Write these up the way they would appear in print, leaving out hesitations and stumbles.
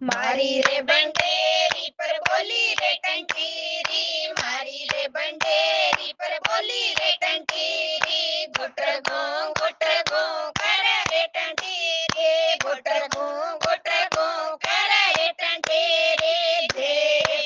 मारी रे बंडेरी पर बोली रे टंकीरी, मारी रे बंडेरी पर बोली रे टंकीरी, घुटर गो करे रे टंकीरी, घुटर गो करे रे टंकीरी, जे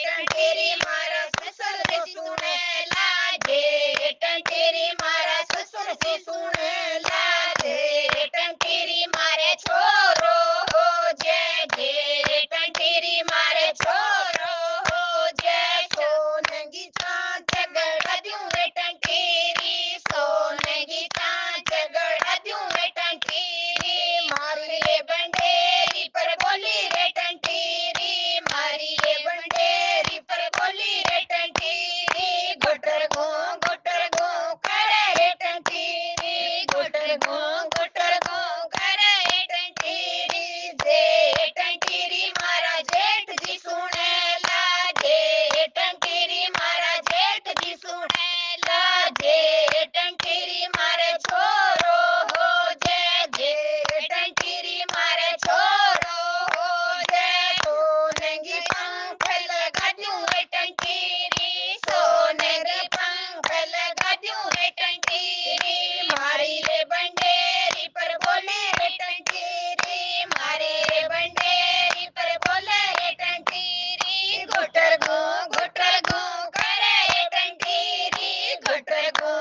टंकीरी मारा ससुर से सुने लाजे, टंकीरी मारा ससुर से सुने लाजे, टंकीरी मारे छोरो हो जे जे टंकीरी मारे छोरो हो जे सोनगी चांच गड़ा दूं रे टंकीरी, सोनगी चांच गड़ा दूं रे टंकीरी, मारी रे बंडेरी पर बोली रे टंकीरी, मारी रे बंडेरी पर बोली रे टंकीरी, गुटर गो करे रे टंकीरी, गुटर गो करे रे टंकीरी, जे टंकीरी मारा जेठ जी सुने लाजे, टंकीरी मारा जेठ जी सुने लाजे, टंकीरी मारे छोरो हो जे टंकीरी मारे छोरो हो जे सोनेगी पंख लगा दूं रे टंकीरी, सोनेगी पंख लगा दूं रे टंकीरी, मारी रे बंडेरी पर बोले रे टंकीरी, मारी रे बंडेरी पर बोले रे टंकीरी, घुटर गो करे रे टंकीरी, घुटर गो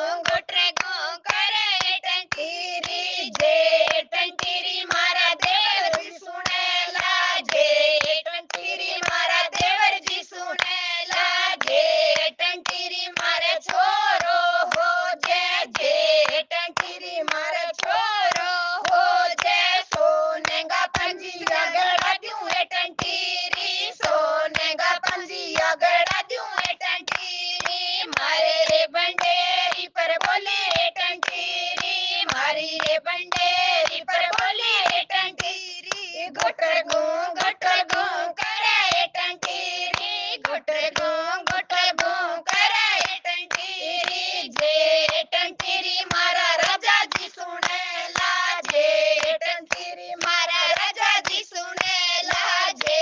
करे रे टंकीरी, जे टंकीरी मारा देवर जी सुने लाजे, टंकीरी मारा देवर जी सुने लाजे, टंकीरी मारे छोरो हो जे टंकीरी मारे छोरो हो जे सोनेगा पंजिया गड़ा दूं रे टंकीरी, सोनेगा पंजिया गड़ा दूं रे टंकीरी, मारे रे बंडेरी पर बोले रे टंकीरी, मारी रे बंडेरी पर बोले रे टंकीरी, घुटर गो करे रे टंकीरी, घुटर गो करे रे टंकीरी, जे टंकीरी मारा राजा जी सुने लाजे, टंकीरी मारा राजा जी सुने लाजे,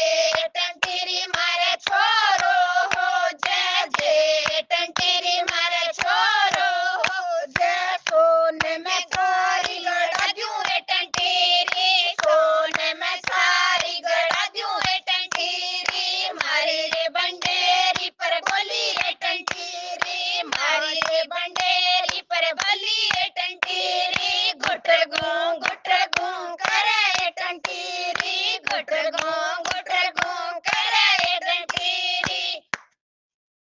टंकीरी मारे छोरो हो जे टंकीरी मारे छोरो हो जे सोने में सारी गड़ा दूं रे टंकीरी, सोने में सारी गड़ा दूं रे टंकीरी, मारी रे बंडेरी पर बोली रे टंकीरी, मारी रे बंडेरी पर बोली रे टंकीरी, घुट गो करे रे टंकीरी, घुट गो